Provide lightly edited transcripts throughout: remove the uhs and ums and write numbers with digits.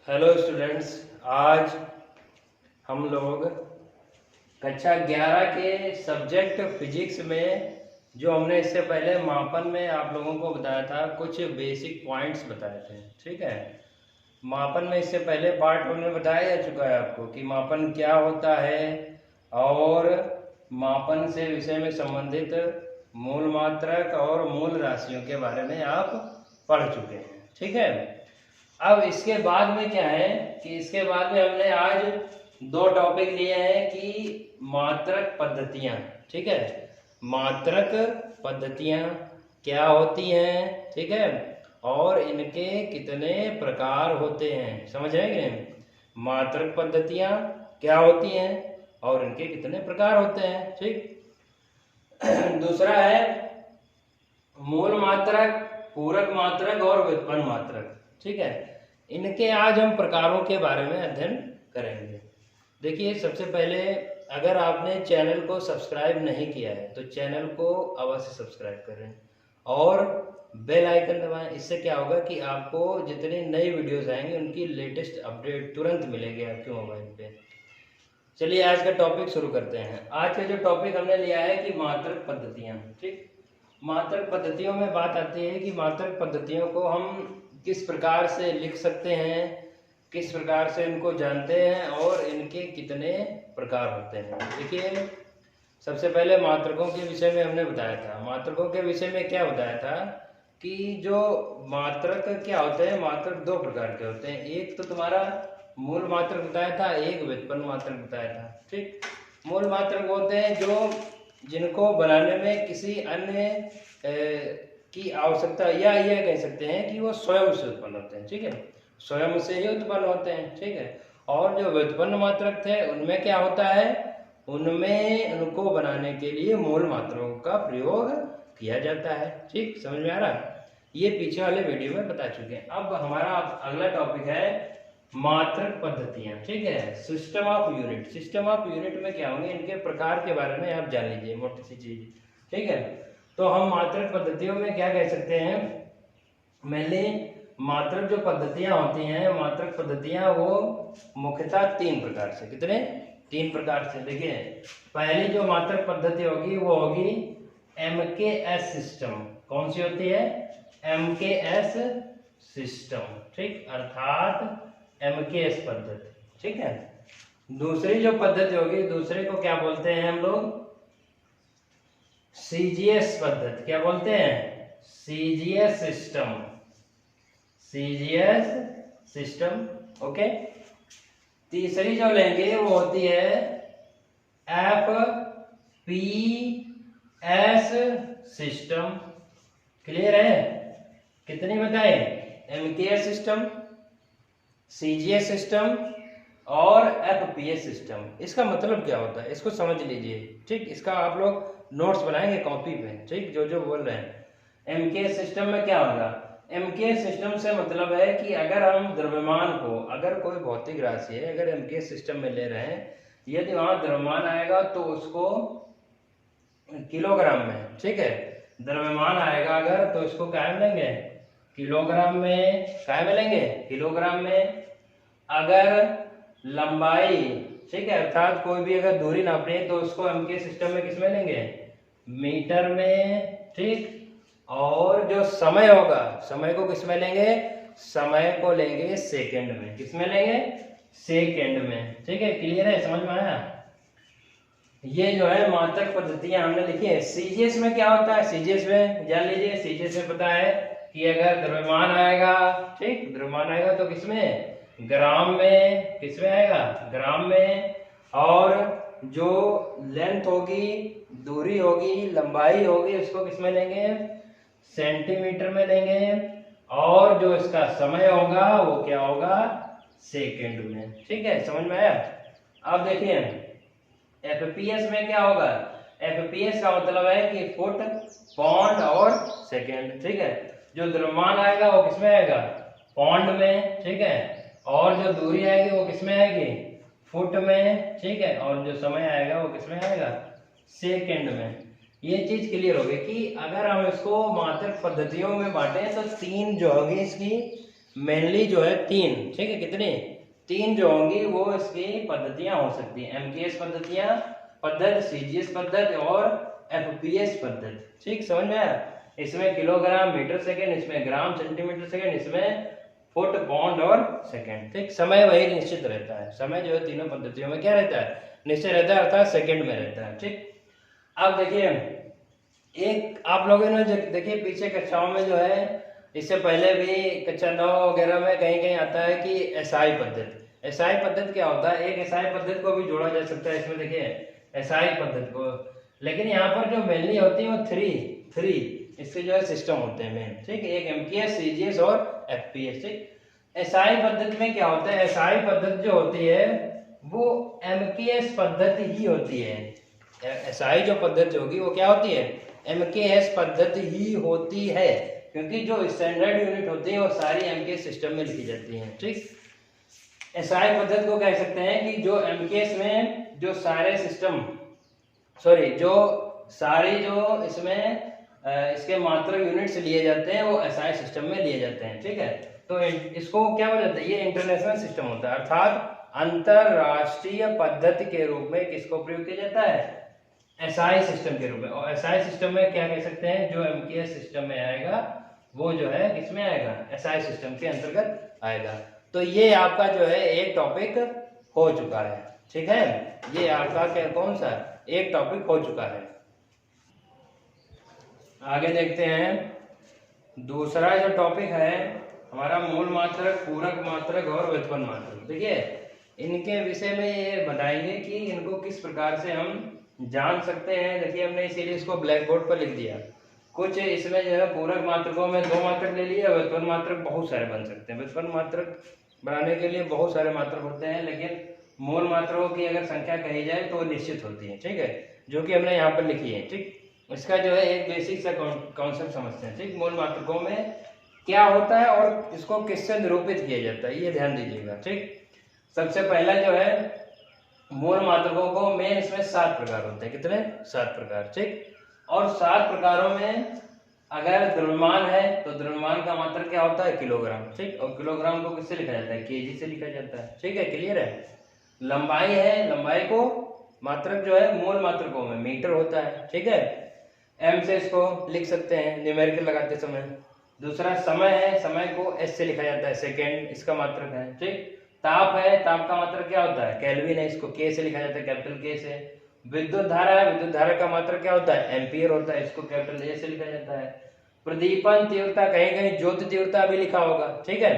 Hello students, आज हम लोग कक्षा 11 के सब्जेक्ट फिजिक्स में जो हमने इससे पहले मापन में आप लोगों को बताया था, कुछ बेसिक पॉइंट्स बताए थे। ठीक है, मापन में इससे पहले पार्ट 1 में बताया जा चुका है आपको कि मापन क्या होता है और मापन से विषय में संबंधित मूल मात्रक और मूल राशियों के बारे में आप पढ़ चुके हैं। ठीक है, अब इसके बाद में क्या है कि इसके बाद में हमने आज दो टॉपिक लिए हैं कि मात्रक पद्धतियां। ठीक है, मात्रक पद्धतियां क्या होती हैं, ठीक है, और इनके कितने प्रकार होते हैं। समझ रहे हैं कि नहीं? मात्रक पद्धतियां क्या होती हैं और इनके कितने प्रकार होते हैं। ठीक, दूसरा है मूल मात्रक, पूरक मात्रक और व्युत्पन्न मात्रक। ठीक है, इनके आज हम प्रकारों के बारे में अध्ययन करेंगे। देखिए, सबसे पहले अगर आपने चैनल को सब्सक्राइब नहीं किया है तो चैनल को अवश्य सब्सक्राइब करें और बेल आइकन दबाएं। इससे क्या होगा कि आपको जितनी नई वीडियोस आएंगी उनकी लेटेस्ट अपडेट तुरंत मिलेगी आपके मोबाइल पे। चलिए आज का टॉपिक शुरू करते हैं। आज का जो टॉपिक हमने लिया है कि मात्रक पद्धतियां। ठीक, मात्रक पद्धतियों में बात आती है कि मात्रक पद्धतियों को हम किस प्रकार से लिख सकते हैं, किस प्रकार से इनको जानते हैं और इनके कितने प्रकार होते हैं। देखिए, सबसे पहले मात्रकों के विषय में हमने बताया था। मात्रकों के विषय में क्या बताया था कि जो मात्रक क्या होते हैं, मात्रक दो प्रकार के होते हैं। एक तो तुम्हारा मूल मात्रक बताया था, एक व्युत्पन्न मात्रक बताया था। ठीक, मूल मात्रक होते हैं जो जिनको बनाने में किसी अन्य की आवश्यकता, या यह कह सकते हैं कि वो स्वयं से उत्पन्न होते हैं। ठीक है, स्वयं से ही उत्पन्न होते हैं। ठीक है, और जो व्युत्पन्न मात्रक थे उनमें क्या होता है, उनमें उनको बनाने के लिए मूल मात्राओं का प्रयोग किया जाता है। ठीक, समझ में आ रहा है? ये पीछे वाले वीडियो में बता चुके हैं। अब हमारा अगला टॉपिक है मात्रक पद्धतियां। ठीक है, system of unit. System of unit में क्या होंगे, इनके प्रकार के बारे में आप जान लीजिए, मोटी सी चीज। ठीक है, तो हम मात्रक पद्धतियों में क्या कह सकते हैं, मेनली मात्रक जो पद्धतियां होती हैं, मात्रक पद्धतियां वो मुख्यतः तीन प्रकार से। कितने? तीन प्रकार से। देखिए, पहली जो मात्रक पद्धति होगी वो होगी MKS सिस्टम। कौन सी होती है? MKS system. ठीक, अर्थात MKS पद्धति। ठीक है, दूसरी जो पद्धति होगी, दूसरे को क्या बोलते हैं हम लोग? CGS पद्धति। क्या बोलते हैं? CGS system. CGS system. Okay, तीसरी जो लेंगे वो होती है FPS सिस्टम। क्लियर है? कितनी बताए? MKS सिस्टम, CGS सिस्टम और FPS सिस्टम। इसका मतलब क्या होता है इसको समझ लीजिए। ठीक, इसका आप लोग नोट्स बनाएंगे कॉपी पे। ठीक, जो जो बोल रहे हैं। MKS सिस्टम में क्या होगा? MKS सिस्टम से मतलब है कि अगर हम द्रव्यमान को, अगर कोई भौतिक राशि है, अगर MKS सिस्टम में ले रहे हैं, यदि वहां द्रव्यमान आएगा तो उसको किलोग्राम में, ठीक है, द्रव्यमान आएगा अगर, तो इसको क्या मिलेंगे? किलोग्राम में। क्या मिलेंगे? किलोग्राम में। अगर लंबाई, ठीक है, अर्थात कोई भी अगर दूरी नापनी है तो उसको MKS सिस्टम में किस में लेंगे? मीटर में। ठीक, और जो समय होगा, समय को किस में लेंगे? समय को लेंगे सेकंड में। किस में लेंगे? सेकंड में। ठीक है, क्लियर है? समझ में आया? ये जो है मात्रक पद्धतियां हमने लिखी है। CGS में क्या होता है? CGS में जान लीजिए। CGS में पता है कि अगर द्रव्यमान आएगा, ठीक, द्रव्यमान आएगा तो किस में? ग्राम में। किस में आएगा? ग्राम में। और जो लेंथ होगी, दूरी होगी, लंबाई होगी, उसको किस में लेंगे? सेंटीमीटर में लेंगे। और जो इसका समय होगा वो क्या होगा? सेकंड में। ठीक है, समझ में आया? अब देखिए, FPS में क्या होगा? FPS का मतलब है कि फुट, पौंड और सेकंड। ठीक है, जो द्रव्यमान आएगा वो किस में आएगा? पौंड में। ठीक है, और जो दूरी आएगी वो किस में आएगी? फुट में। ठीक है, और जो समय आएगा वो किस में आएगा? सेकंड में। ये चीज क्लियर होगी कि अगर हम इसको मात्रक पद्धतियों में बांटे तो तीन जो होगी इसकी मेनली जो है तीन, ठीक है, कितनी, तीन जो होंगी वो इसकी पद्धतियां हो सकती हैं, एमकेएस पद्धतियां, पद्धति, सीजीएस पद्धति और एफपीएस पद्धति, ठीक, समझ में आया। इसमें किलोग्राम मीटर सेकेंड, इसमें ग्राम सेंटीमीटर सेकेंड, इसमें फुट पाउंड और सेकेंड, ठीक। समय वही निश्चित रहता है, समय जो है तीनों पद्धतियों में क्या रहता है, निश्चित रहता है, अर्थात सेकेंड में रहता है, ठीक। अब देखिए एक आप लोगों ने देखिए पीछे कक्षाओं में जो है, इससे पहले भी कक्षा 9 वगैरह में कहीं कहीं आता है कि एसआई पद्धति। एसआई पद्धति क्या होता है, एक एसआई पद्धति को भी जोड़ा जा सकता है इसमें, देखिए एसआई पद्धति को, लेकिन यहाँ पर जो मेनली होती है वो थ्री इसके जो है सिस्टम होते हैं मेन, ठीक। एक एमकेएस, सीजीएस और एफपीएस, ठीक। एसआई पद्धति में क्या होता है, एसआई पद्धति जो होती है वो एमकेएस पद्धति ही होती है। एसआई जो पद्धति होगी वो क्या होती है, एमकेएस पद्धति ही होती है, क्योंकि जो स्टैंडर्ड यूनिट होती है वो सारी एमकेएस सिस्टम में लिखी जाती हैं, ठीक। एसआई पद्धति को कह सकते हैं कि जो एमकेएस में जो सारे सिस्टम जो इसमें इसके मात्रक यूनिट्स लिए जाते हैं वो एसआई सिस्टम में लिए जाते हैं, ठीक है। तो इसको क्या बोला जाता है, ये इंटरनेशनल सिस्टम होता है, अर्थात अंतरराष्ट्रीय पद्धति के रूप में किसको प्रयोग किया जाता है, एसआई सिस्टम के रूप में। और एसआई सिस्टम में क्या कह सकते हैं, जो एमकेएस सिस्टम में आएगा वो जो है किसमें आएगा, एसआई सिस्टम के अंतर्गत आएगा। तो ये आपका जो है एक टॉपिक हो चुका है, ठीक है, ये आपका क्या कौन सा एक टॉपिक हो चुका है। आगे देखते हैं, दूसरा जो टॉपिक है हमारा मूल मात्रक, पूरक मात्रक और व्युत्पन्न मात्रक। देखिए इनके विषय में ये बताएंगे कि इनको किस प्रकार से हम जान सकते हैं। देखिए हमने इसीलिए इसको ब्लैक बोर्ड पर लिख दिया। कुछ इसमें जो है पूरक मात्रकों में 2 मात्रक ले लिए, व्युत्पन्न मात्रक बहुत सारे बन सकते हैं। व्युत्पन्न मात्रक बनाने के लिए बहुत सारे मात्रक होते हैं, लेकिन मूल मात्रकों की अगर संख्या कही जाए तो निश्चित होती है, ठीक है, जो कि हमने यहाँ पर लिखी है, ठीक। इसका जो है एक बेसिक सा कॉन्सेप्ट समझते हैं, ठीक। मूल मात्रकों में क्या होता है और इसको किससे निरूपित किया जाता है, ये ध्यान दीजिएगा, ठीक। सबसे पहला जो है मूल मात्रकों को मेन इसमें 7 प्रकार होते हैं, कितने, 7 प्रकार, ठीक। और 7 प्रकारों में अगर द्रव्यमान है तो द्रव्यमान का मात्रक क्या होता है, किलोग्राम, ठीक। और किलोग्राम को किससे लिखा जाता है, केजी से लिखा जाता है, ठीक है, क्लियर है। लंबाई है, लंबाई को मात्रक जो है मूल मात्रकों में मीटर होता है, ठीक है, एम से इसको लिख सकते हैं न्यूमेरिकल लगाते समय। दूसरा समय है, समय को एस से लिखा जाता है, सेकेंड इसका मात्रक है, ठीक। ताप है, ताप का मात्रक क्या होता है, केल्विन है, इसको के से लिखा जाता है, कैपिटल के से। विद्युत धारा है, विद्युत धारा का मात्रक क्या होता है, एम्पियर होता है, इसको कैपिटल ए से लिखा जाता है। प्रदीपन तीव्रता, कहीं कहीं ज्योति तीव्रता भी लिखा होगा, ठीक है,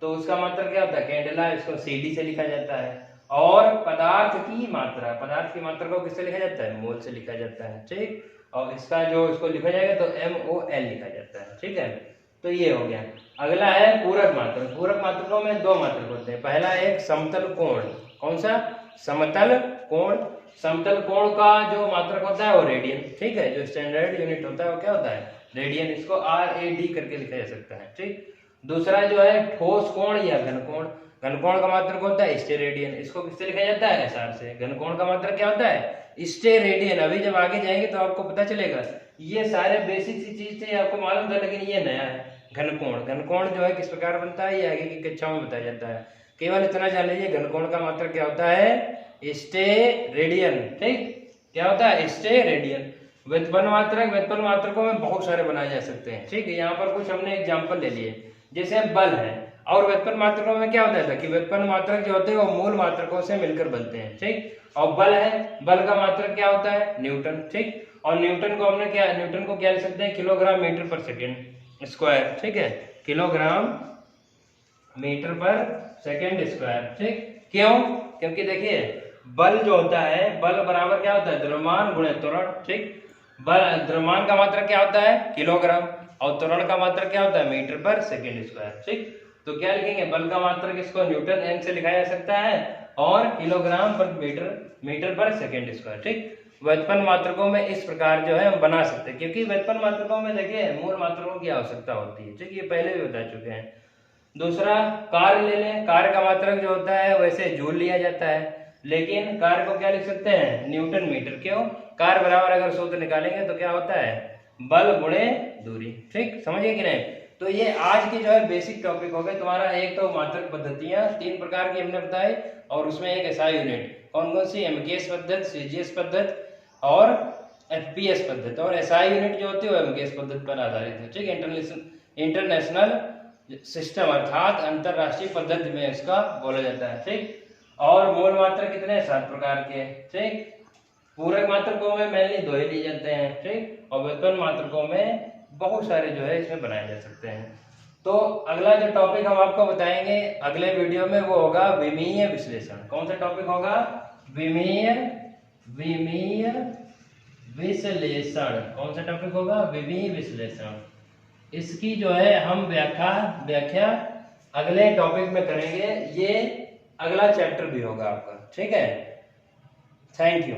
तो उसका मात्रक क्या होता है, कैंडेला, इसको सीडी से लिखा जाता है। और पदार्थ की मात्रा, पदार्थ की मात्रा को किससे लिखा जाता है, मोल से लिखा जाता है, ठीक। और इसका जो इसको लिखा जाएगा तो MOL लिखा जाता है, ठीक है। तो ये हो गया। अगला है पूरक मात्रक। पूरक मात्रकों में 2 मात्रक होते हैं। पहला एक समतल कोण, कौन सा, समतल कोण। समतल कोण का जो मात्रक होता है वो रेडियन, ठीक है, जो स्टैंडर्ड यूनिट होता है वो क्या होता है, रेडियन, इसको RAD करके लिखा जा सकता है, ठीक। दूसरा जो है ठोस कोण या घन कोण। घन कोण का मात्रक होता है स्टेरेडियन, इसको किससे लिखा जाता है, SR से। घन कोण का मात्रक क्या होता है, स्टेरेडियन। अभी जब आगे जाएंगे तो आपको पता चलेगा, ये सारे बेसिक सी चीज थे आपको मालूम था, लेकिन ये नया है। घन कोण, घन कोण जो है किस प्रकार बनता है ये आगे की कक्षाओं में बताया जाता है। केवल इतना जान लीजिए घन कोण का मात्रक क्या होता है, स्टेरेडियन, ठीक, क्या होता है, स्टेरेडियन। व्युत्पन्न मात्रक, व्युत्पन्न मात्रकों में बहुत सारे बनाए जा सकते हैं, ठीक है। यहाँ पर कुछ हमने एग्जाम्पल ले लिए, जैसे बल है। और व्युत्पन्न मात्रकों में क्या होता है कि व्युत्पन्न मात्रक जो होते हैं वो मूल मात्रकों से मिलकर बनते हैं, ठीक। और बल है, बल का मात्रक क्या होता है, न्यूटन, ठीक। और न्यूटन को हमने क्या, न्यूटन को क्या लिख सकते हैं, किलोग्राम मीटर पर सेकेंड स्क्वायर, ठीक है, किलोग्राम मीटर पर सेकेंड स्क्वायर, ठीक। क्यों, क्योंकि देखिए बल जो होता है, बल बराबर क्या होता है, द्रव्यमान गुणे त्वरण, ठीक। बल, द्रव्यमान का मात्रक क्या होता है, किलोग्राम, और त्वरण का मात्रक क्या होता है, मीटर पर सेकेंड स्क्वायर, ठीक। तो क्या लिखेंगे, बल का मात्रक इसको न्यूटन एन से लिखा जा सकता है और किलोग्राम पर मीटर पर सेकेंड स्क्वायर, ठीक। व्युत्पन्न मात्रकों में इस प्रकार जो है हम बना सकते हैं, क्योंकि व्युत्पन्न मात्रकों में देखिए मूल मात्रकों की आवश्यकता होती है, ठीक, ये पहले भी बता चुके हैं। दूसरा कार्य ले लें, कार्य का मात्रक जो होता है वैसे जूल लिया जाता है, लेकिन कार्य को क्या लिख सकते हैं, न्यूटन मीटर। क्यों, कार्य बराबर अगर सूत्र निकालेंगे तो क्या होता है, बल गुणे दूरी, ठीक, समझिए कि नहीं। तो ये आज की जो है बेसिक टॉपिक हो गए तुम्हारा। एक तो मात्रक पद्धतियां 3 प्रकार की हमने बताई, और उसमें एक एसआई यूनिट कौन कौन सी, एमकेएस पद्धति, सीजीएस पद्धति और एफपीएस पद्धति। और एसआई यूनिट जो होती है वो एमकेएस पद्धति पर आधारित है, ठीक है। इंटरनेशनल सिस्टम अर्थात अंतरराष्ट्रीय पद्धति में इसका बोला जाता है, ठीक। और मूल मात्रक कितने, 7 प्रकार के, ठीक। पूरक मात्रकों में मेनली 2 ही लिए जाते हैं, ठीक। और व्युत्पन्न मात्रकों में बहुत सारे जो है इसमें बनाए जा सकते हैं। तो अगला जो टॉपिक हम आपको बताएंगे अगले वीडियो में वो होगा विमीय विश्लेषण। कौन सा टॉपिक होगा, विमीय विश्लेषण। कौन सा टॉपिक होगा, विमीय विश्लेषण। इसकी जो है हम व्याख्या अगले टॉपिक में करेंगे। ये अगला चैप्टर भी होगा आपका, ठीक है। Thank you.